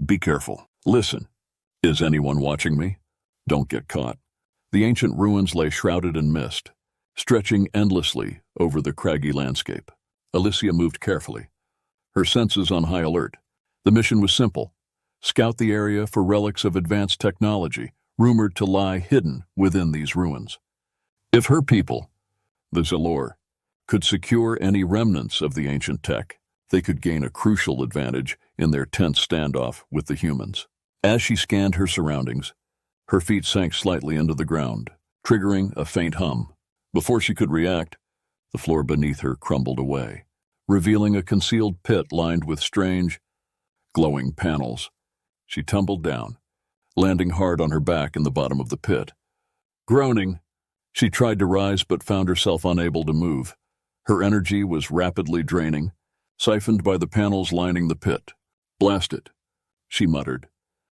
Be careful. Listen. Is anyone watching me? Don't get caught. The ancient ruins lay shrouded in mist, stretching endlessly over the craggy landscape. Alyssia moved carefully, her senses on high alert. The mission was simple: scout the area for relics of advanced technology rumored to lie hidden within these ruins. If her people, the Zalor, could secure any remnants of the ancient tech, they could gain a crucial advantage in their tense standoff with the humans. As she scanned her surroundings, her feet sank slightly into the ground, triggering a faint hum. Before she could react, the floor beneath her crumbled away, revealing a concealed pit lined with strange, glowing panels. She tumbled down, landing hard on her back in the bottom of the pit. Groaning, she tried to rise but found herself unable to move. Her energy was rapidly draining, siphoned by the panels lining the pit. "Blast it," she muttered,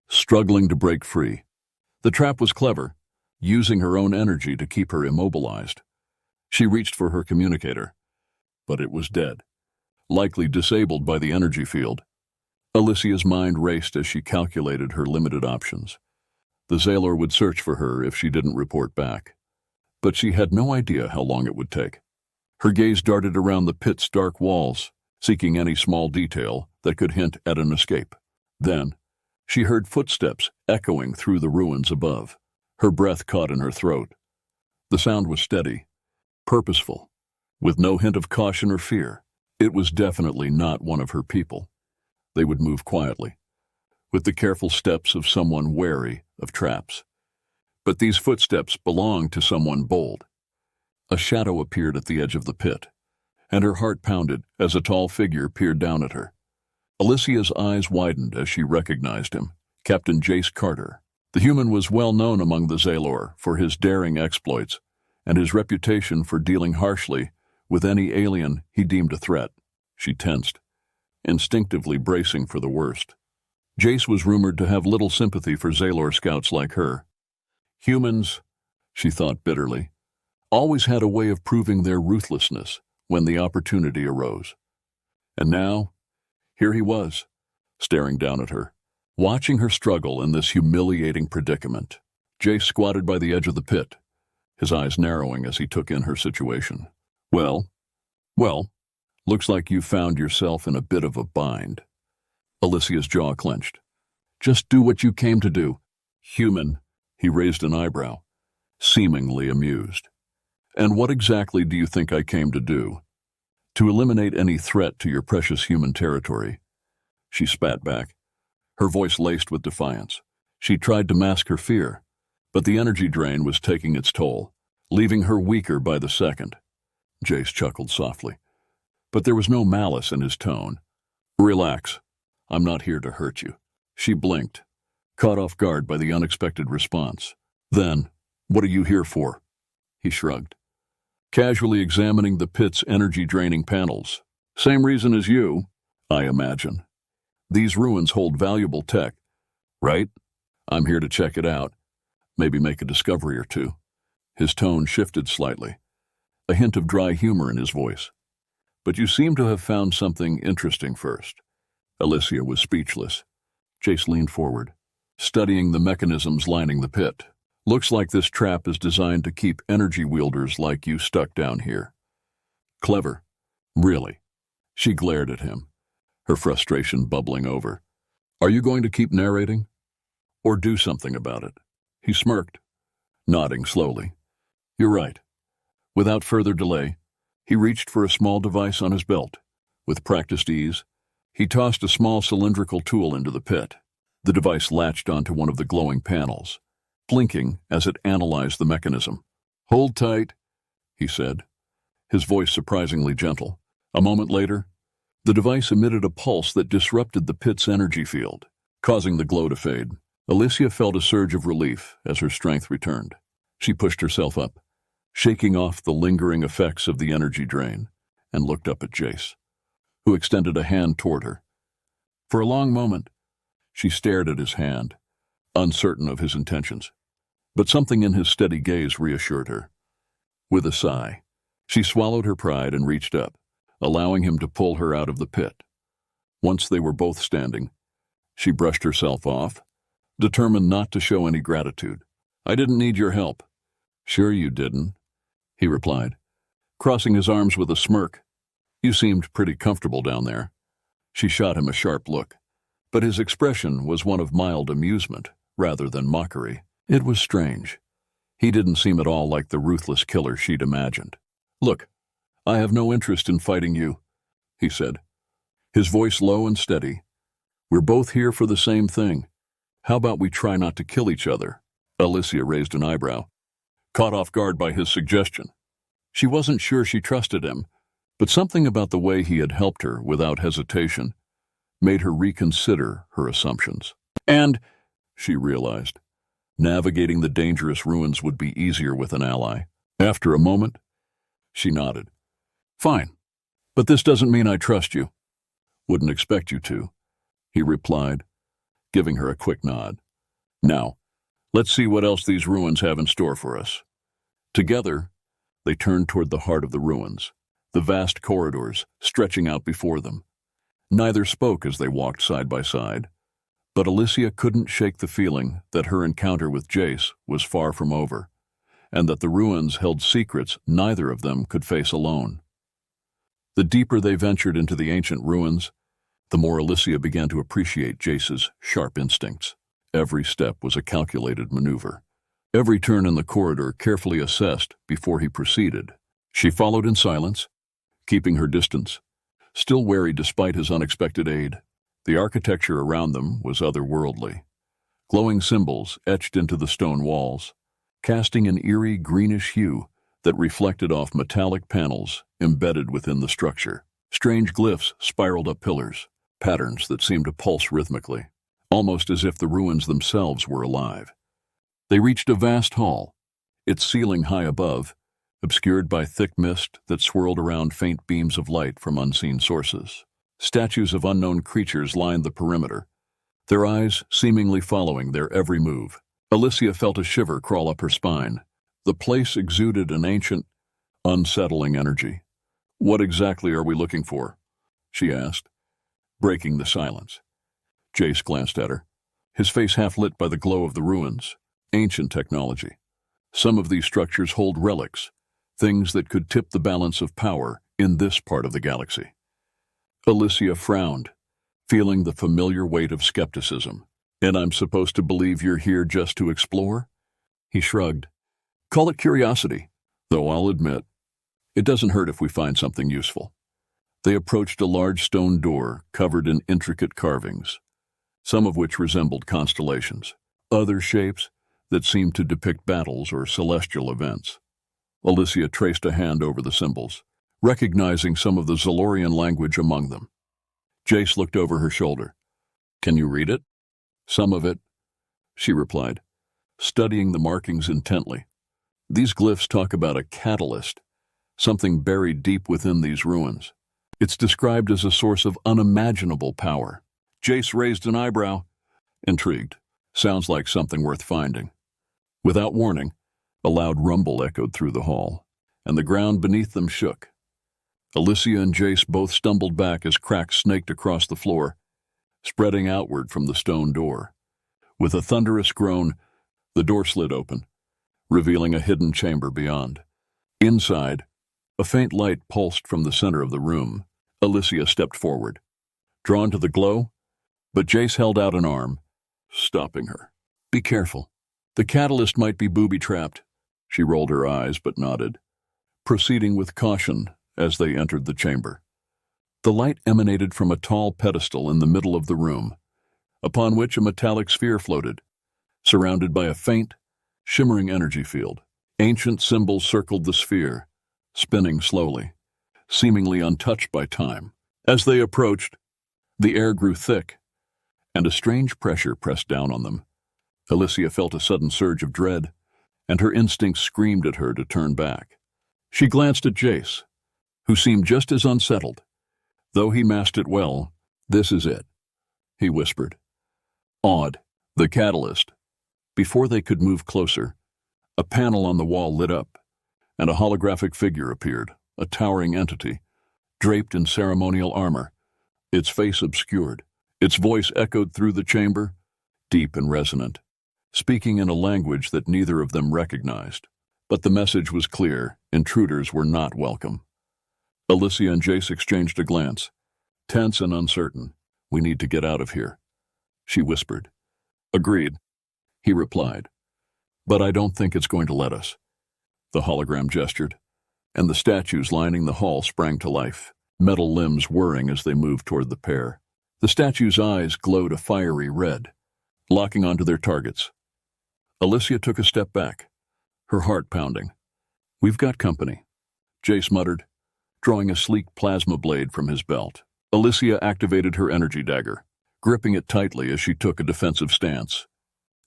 struggling to break free. The trap was clever, using her own energy to keep her immobilized. She reached for her communicator, but it was dead, likely disabled by the energy field. Alyssia's mind raced as she calculated her limited options. The Zalor would search for her if she didn't report back, but she had no idea how long it would take. Her gaze darted around the pit's dark walls, seeking any small detail that could hint at an escape. Then, she heard footsteps echoing through the ruins above. Her breath caught in her throat. The sound was steady, purposeful, with no hint of caution or fear. It was definitely not one of her people. They would move quietly, with the careful steps of someone wary of traps. But these footsteps belonged to someone bold. A shadow appeared at the edge of the pit, and her heart pounded as a tall figure peered down at her. Alyssia's eyes widened as she recognized him, Captain Jace Carter. The human was well known among the Zalor for his daring exploits and his reputation for dealing harshly with any alien he deemed a threat. She tensed, instinctively bracing for the worst. Jace was rumored to have little sympathy for Zalor scouts like her. Humans, she thought bitterly, always had a way of proving their ruthlessness when the opportunity arose. And now, here he was, staring down at her, watching her struggle in this humiliating predicament. Jace squatted by the edge of the pit, his eyes narrowing as he took in her situation. Well, looks like you found yourself in a bit of a bind." Alyssia's jaw clenched. "Just do what you came to do, human." He raised an eyebrow, seemingly amused. "And what exactly do you think I came to do? To eliminate any threat to your precious human territory." She spat back, her voice laced with defiance. She tried to mask her fear, but the energy drain was taking its toll, leaving her weaker by the second. Jace chuckled softly, but there was no malice in his tone. "Relax. I'm not here to hurt you." She blinked, caught off guard by the unexpected response. "Then, what are you here for?" He shrugged, casually examining the pit's energy-draining panels. "Same reason as you, I imagine. These ruins hold valuable tech, right? I'm here to check it out, maybe make a discovery or two." His tone shifted slightly, a hint of dry humor in his voice. "But you seem to have found something interesting first." Alyssia was speechless. Jace leaned forward, studying the mechanisms lining the pit. "Looks like this trap is designed to keep energy wielders like you stuck down here." "Clever. Really?" She glared at him, her frustration bubbling over. "Are you going to keep narrating? Or do something about it?" He smirked, nodding slowly. "You're right." Without further delay, he reached for a small device on his belt. With practiced ease, he tossed a small cylindrical tool into the pit. The device latched onto one of the glowing panels, blinking as it analyzed the mechanism. "Hold tight," he said, his voice surprisingly gentle. A moment later, the device emitted a pulse that disrupted the pit's energy field, causing the glow to fade. Alyssia felt a surge of relief as her strength returned. She pushed herself up, shaking off the lingering effects of the energy drain, and looked up at Jace, who extended a hand toward her. For a long moment, she stared at his hand, uncertain of his intentions, but something in his steady gaze reassured her. With a sigh, she swallowed her pride and reached up, allowing him to pull her out of the pit. Once they were both standing, She brushed herself off, determined not to show any gratitude. "I didn't need your help." "Sure you didn't," he replied, crossing his arms with a smirk. "You seemed pretty comfortable down there." She shot him a sharp look, but his expression was one of mild amusement rather than mockery. It was strange. He didn't seem at all like the ruthless killer she'd imagined. "Look, I have no interest in fighting you," he said, his voice low and steady. "We're both here for the same thing. How about we try not to kill each other?" Alyssia raised an eyebrow, caught off guard by his suggestion. She wasn't sure she trusted him, but something about the way he had helped her without hesitation made her reconsider her assumptions. And, she realized, navigating the dangerous ruins would be easier with an ally. After a moment, she nodded. "Fine, but this doesn't mean I trust you." "Wouldn't expect you to," he replied, giving her a quick nod. "Now, let's see what else these ruins have in store for us." Together, they turned toward the heart of the ruins, the vast corridors stretching out before them. Neither spoke as they walked side by side, but Alyssia couldn't shake the feeling that her encounter with Jace was far from over, and that the ruins held secrets neither of them could face alone. The deeper they ventured into the ancient ruins, the more Alyssia began to appreciate Jace's sharp instincts. Every step was a calculated maneuver, every turn in the corridor carefully assessed before he proceeded. She followed in silence, keeping her distance, still wary despite his unexpected aid. The architecture around them was otherworldly. Glowing symbols etched into the stone walls, casting an eerie greenish hue that reflected off metallic panels embedded within the structure. Strange glyphs spiraled up pillars, patterns that seemed to pulse rhythmically, almost as if the ruins themselves were alive. They reached a vast hall, its ceiling high above, obscured by thick mist that swirled around faint beams of light from unseen sources. Statues of unknown creatures lined the perimeter, their eyes seemingly following their every move. Alyssia felt a shiver crawl up her spine. The place exuded an ancient, unsettling energy. "What exactly are we looking for?" she asked, breaking the silence. Jace glanced at her, his face half lit by the glow of the ruins. "Ancient technology. Some of these structures hold relics, things that could tip the balance of power in this part of the galaxy." Alyssia frowned, feeling the familiar weight of skepticism. "And I'm supposed to believe you're here just to explore?" He shrugged. "Call it curiosity, though I'll admit, it doesn't hurt if we find something useful." They approached a large stone door covered in intricate carvings, some of which resembled constellations, other shapes that seemed to depict battles or celestial events. Alyssia traced a hand over the symbols, recognizing some of the Zalorian language among them. Jace looked over her shoulder. "Can you read it?" "Some of it," she replied, studying the markings intently. "These glyphs talk about a catalyst, something buried deep within these ruins. It's described as a source of unimaginable power." Jace raised an eyebrow, intrigued. "Sounds like something worth finding." Without warning, a loud rumble echoed through the hall, and the ground beneath them shook. Alyssia and Jace both stumbled back as cracks snaked across the floor, spreading outward from the stone door. With a thunderous groan, the door slid open, revealing a hidden chamber beyond. Inside, a faint light pulsed from the center of the room. Alyssia stepped forward, drawn to the glow, but Jace held out an arm, stopping her. "Be careful. The catalyst might be booby-trapped." She rolled her eyes but nodded, proceeding with caution as they entered the chamber. The light emanated from a tall pedestal in the middle of the room, upon which a metallic sphere floated, surrounded by a faint, shimmering energy field. Ancient symbols circled the sphere, spinning slowly, seemingly untouched by time. As they approached, the air grew thick, and a strange pressure pressed down on them. Alyssia felt a sudden surge of dread, and her instincts screamed at her to turn back. She glanced at Jace, who seemed just as unsettled. Though he masked it well, "This is it," he whispered. Awed, the catalyst. Before they could move closer, a panel on the wall lit up, and a holographic figure appeared, a towering entity, draped in ceremonial armor, its face obscured. Its voice echoed through the chamber, deep and resonant, speaking in a language that neither of them recognized. But the message was clear: intruders were not welcome. Alyssia and Jace exchanged a glance, tense and uncertain. "We need to get out of here," she whispered. "Agreed," he replied. "But I don't think it's going to let us." The hologram gestured, and the statues lining the hall sprang to life, metal limbs whirring as they moved toward the pair. The statues' eyes glowed a fiery red, locking onto their targets. Alyssia took a step back, her heart pounding. "We've got company," Jace muttered, drawing a sleek plasma blade from his belt. Alyssia activated her energy dagger, gripping it tightly as she took a defensive stance.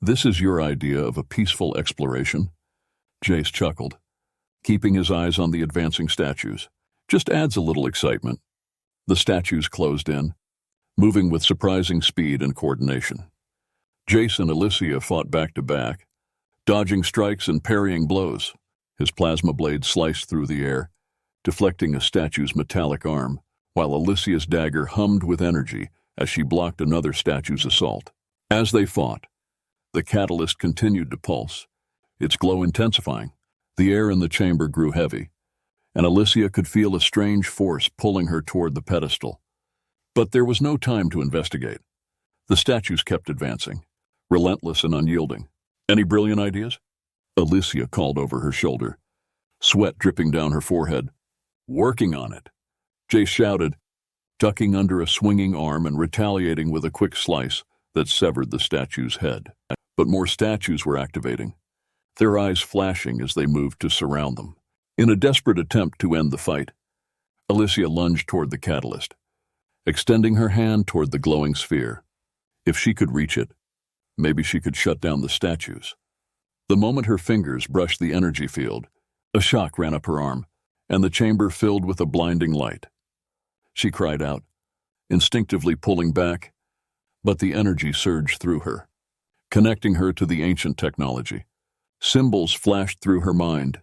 "This is your idea of a peaceful exploration?" Jace chuckled, keeping his eyes on the advancing statues. "Just adds a little excitement." The statues closed in, moving with surprising speed and coordination. Jace and Alyssia fought back to back, dodging strikes and parrying blows. His plasma blade sliced through the air, deflecting a statue's metallic arm, while Alyssia's dagger hummed with energy as she blocked another statue's assault. As they fought, the catalyst continued to pulse, its glow intensifying. The air in the chamber grew heavy, and Alyssia could feel a strange force pulling her toward the pedestal. But there was no time to investigate. The statues kept advancing, relentless and unyielding. "Any brilliant ideas?" Alyssia called over her shoulder, sweat dripping down her forehead. "Working on it," Jace shouted, ducking under a swinging arm and retaliating with a quick slice that severed the statue's head. But more statues were activating, their eyes flashing as they moved to surround them. In a desperate attempt to end the fight, Alyssia lunged toward the catalyst, extending her hand toward the glowing sphere. If she could reach it, maybe she could shut down the statues. The moment her fingers brushed the energy field, a shock ran up her arm, and the chamber filled with a blinding light. She cried out, instinctively pulling back, but the energy surged through her, connecting her to the ancient technology. Symbols flashed through her mind,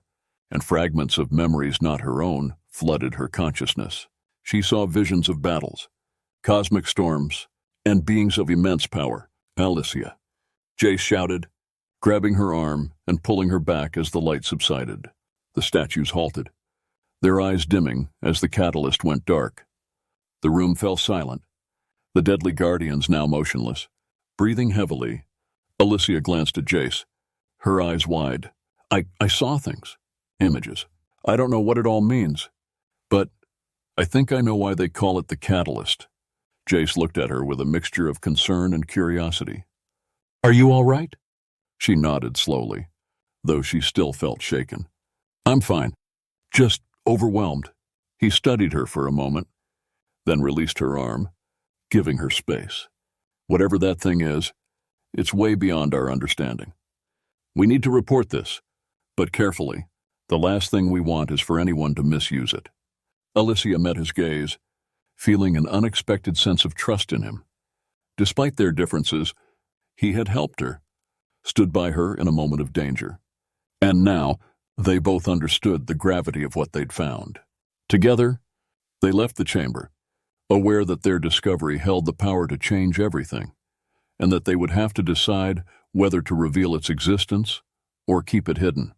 and fragments of memories not her own flooded her consciousness. She saw visions of battles, cosmic storms, and beings of immense power. "Alyssia," Jace shouted, grabbing her arm and pulling her back as the light subsided. The statues halted, their eyes dimming as the catalyst went dark. The room fell silent, the deadly guardians now motionless. Breathing heavily, Alyssia glanced at Jace, her eyes wide. I saw things, images. I don't know what it all means, but I think I know why they call it the catalyst." Jace looked at her with a mixture of concern and curiosity. "Are you all right?" She nodded slowly, though she still felt shaken. "I'm fine, just overwhelmed." He studied her for a moment, then released her arm, giving her space. "Whatever that thing is, it's way beyond our understanding. We need to report this, but carefully. The last thing we want is for anyone to misuse it." Alyssia met his gaze, feeling an unexpected sense of trust in him. Despite their differences, he had helped her, stood by her in a moment of danger. And now, they both understood the gravity of what they'd found. Together, they left the chamber, aware that their discovery held the power to change everything, and that they would have to decide whether to reveal its existence or keep it hidden.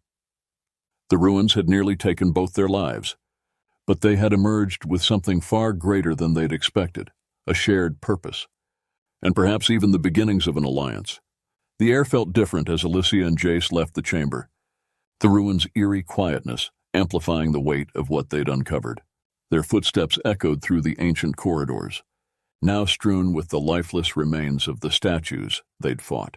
The ruins had nearly taken both their lives, but they had emerged with something far greater than they'd expected, a shared purpose, and perhaps even the beginnings of an alliance. The air felt different as Alyssia and Jace left the chamber, the ruins' eerie quietness amplifying the weight of what they'd uncovered. Their footsteps echoed through the ancient corridors, now strewn with the lifeless remains of the statues they'd fought.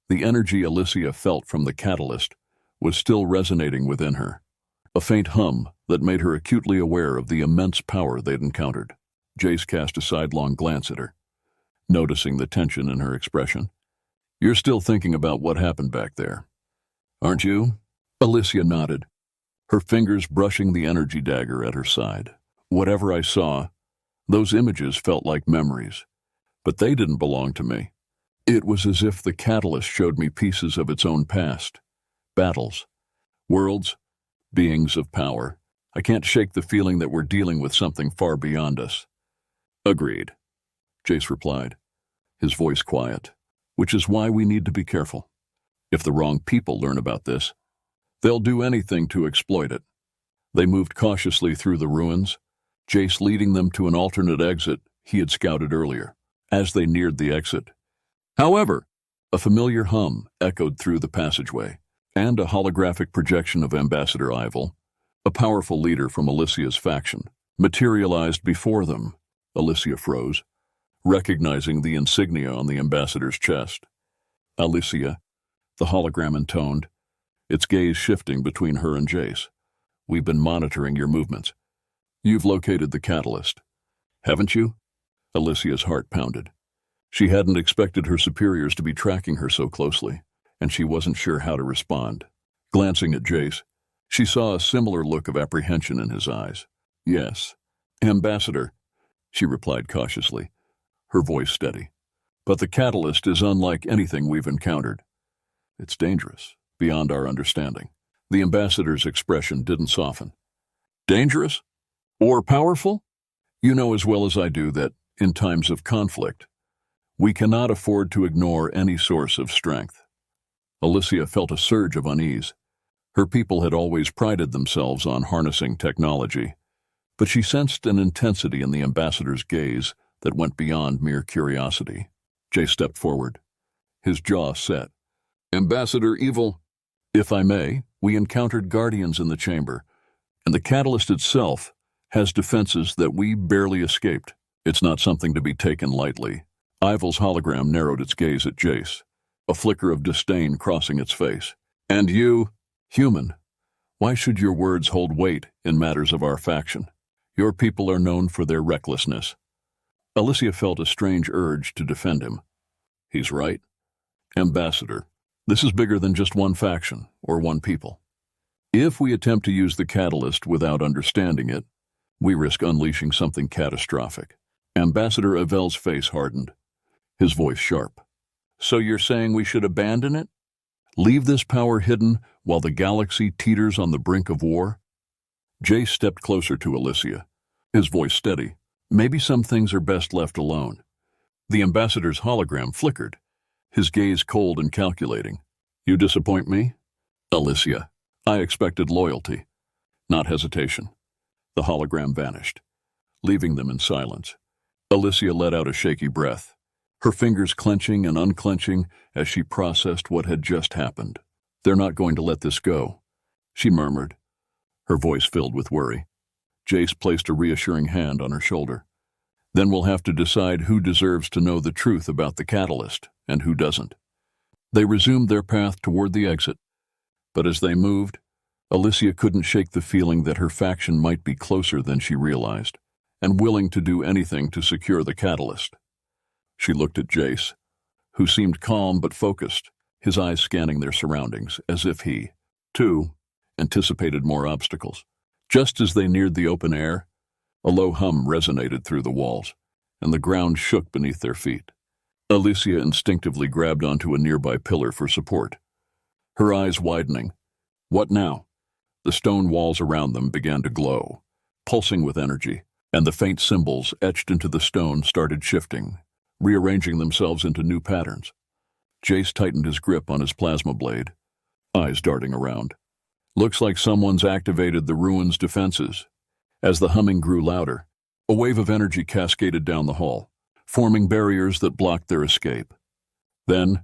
The energy Alyssia felt from the catalyst was still resonating within her, a faint hum that made her acutely aware of the immense power they'd encountered. Jace cast a sidelong glance at her, noticing the tension in her expression. "You're still thinking about what happened back there, aren't you?" Alyssia nodded, her fingers brushing the energy dagger at her side. "Whatever I saw, those images felt like memories, but they didn't belong to me. It was as if the catalyst showed me pieces of its own past, battles, worlds, beings of power. I can't shake the feeling that we're dealing with something far beyond us." "Agreed," Jace replied, his voice quiet, which is why we need to be careful. If the wrong people learn about this, they'll do anything to exploit it. They moved cautiously through the ruins, Jace leading them to an alternate exit he had scouted earlier. As they neared the exit, however, a familiar hum echoed through the passageway, and a holographic projection of Ambassador Ivel, a powerful leader from Alyssia's faction, materialized before them. Alyssia froze, recognizing the insignia on the ambassador's chest. Alyssia, the hologram intoned, its gaze shifting between her and Jace. We've been monitoring your movements. You've located the catalyst, haven't you? Alyssia's heart pounded. She hadn't expected her superiors to be tracking her so closely, and she wasn't sure how to respond. Glancing at Jace, she saw a similar look of apprehension in his eyes. Yes, Ambassador, she replied cautiously, her voice steady. But the catalyst is unlike anything we've encountered. It's dangerous, beyond our understanding. The ambassador's expression didn't soften. Dangerous? Or powerful? You know as well as I do that, in times of conflict, we cannot afford to ignore any source of strength. Alyssia felt a surge of unease. Her people had always prided themselves on harnessing technology, but she sensed an intensity in the ambassador's gaze that went beyond mere curiosity. Jace stepped forward, his jaw set. Ambassador Evil, if I may, we encountered guardians in the chamber, and the catalyst itself has defenses that we barely escaped. It's not something to be taken lightly. Ivel's hologram narrowed its gaze at Jace, a flicker of disdain crossing its face. And you, human, why should your words hold weight in matters of our faction? Your people are known for their recklessness. Alyssia felt a strange urge to defend him. He's right. Ambassador, this is bigger than just one faction or one people. If we attempt to use the catalyst without understanding it, we risk unleashing something catastrophic. Ambassador Ivel's face hardened, his voice sharp. So you're saying we should abandon it? Leave this power hidden while the galaxy teeters on the brink of war? Jace stepped closer to Alyssia, his voice steady. Maybe some things are best left alone. The ambassador's hologram flickered, his gaze cold and calculating. You disappoint me? Alyssia, I expected loyalty, not hesitation. The hologram vanished, leaving them in silence. Alyssia let out a shaky breath, her fingers clenching and unclenching as she processed what had just happened. They're not going to let this go, she murmured, her voice filled with worry. Jace placed a reassuring hand on her shoulder. Then we'll have to decide who deserves to know the truth about the catalyst and who doesn't. They resumed their path toward the exit, but as they moved, Alyssia couldn't shake the feeling that her faction might be closer than she realized, and willing to do anything to secure the catalyst. She looked at Jace, who seemed calm but focused, his eyes scanning their surroundings, as if he, too, anticipated more obstacles. Just as they neared the open air, a low hum resonated through the walls, and the ground shook beneath their feet. Alyssia instinctively grabbed onto a nearby pillar for support, her eyes widening. What now? The stone walls around them began to glow, pulsing with energy, and the faint symbols etched into the stone started shifting, rearranging themselves into new patterns. Jace tightened his grip on his plasma blade, eyes darting around. Looks like someone's activated the ruins' defenses. As the humming grew louder, a wave of energy cascaded down the hall, forming barriers that blocked their escape. Then,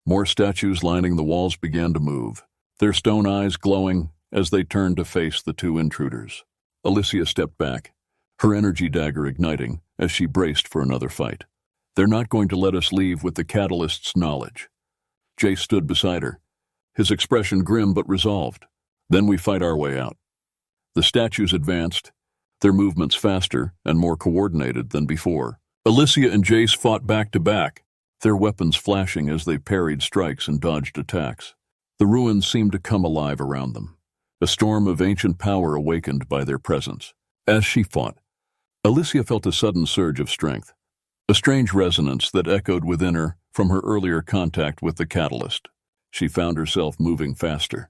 more statues lining the walls began to move, their stone eyes glowing as they turned to face the two intruders. Alyssia stepped back, her energy dagger igniting as she braced for another fight. They're not going to let us leave with the catalyst's knowledge. Jace stood beside her, his expression grim but resolved. Then we fight our way out. The statues advanced, their movements faster and more coordinated than before. Alyssia and Jace fought back to back, their weapons flashing as they parried strikes and dodged attacks. The ruins seemed to come alive around them, a storm of ancient power awakened by their presence. As she fought, Alyssia felt a sudden surge of strength, a strange resonance that echoed within her from her earlier contact with the catalyst. She found herself moving faster,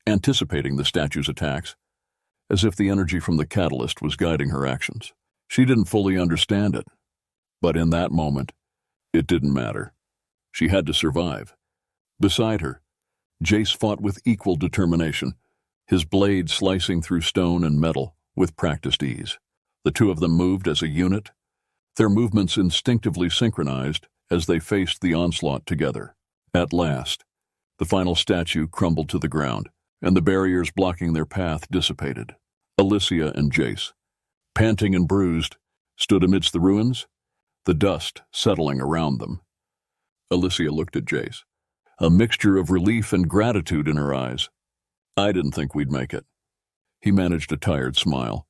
anticipating the statue's attacks, as if the energy from the catalyst was guiding her actions. She didn't fully understand it, but in that moment, It didn't matter. She had to survive. Beside her, Jace fought with equal determination, his blade slicing through stone and metal with practiced ease. The two of them moved as a unit, their movements instinctively synchronized as they faced the onslaught together. At last, the final statue crumbled to the ground, and the barriers blocking their path dissipated. Alyssia and Jace, panting and bruised, stood amidst the ruins, the dust settling around them. Alyssia looked at Jace, a mixture of relief and gratitude in her eyes. "I didn't think we'd make it." He managed a tired smile.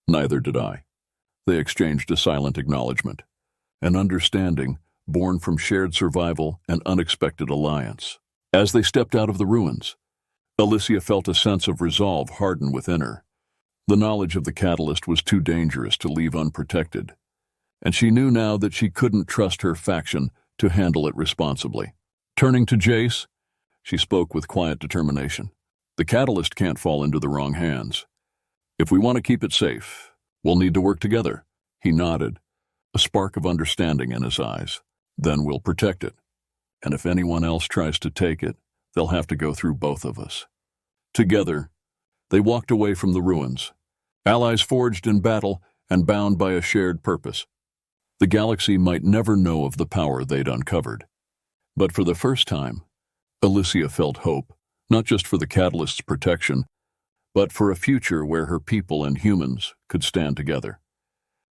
"Neither did I." They exchanged a silent acknowledgement, an understanding born from shared survival and unexpected alliance. As they stepped out of the ruins, Alyssia felt a sense of resolve harden within her. The knowledge of the catalyst was too dangerous to leave unprotected, and she knew now that she couldn't trust her faction to handle it responsibly. Turning to Jace, she spoke with quiet determination. "The catalyst can't fall into the wrong hands. If we want to keep it safe, we'll need to work together." He nodded, a spark of understanding in his eyes. "Then we'll protect it. And if anyone else tries to take it, they'll have to go through both of us." Together, they walked away from the ruins, allies forged in battle and bound by a shared purpose. The galaxy might never know of the power they'd uncovered. But for the first time, Alyssia felt hope, not just for the catalyst's protection, but for a future where her people and humans could stand together.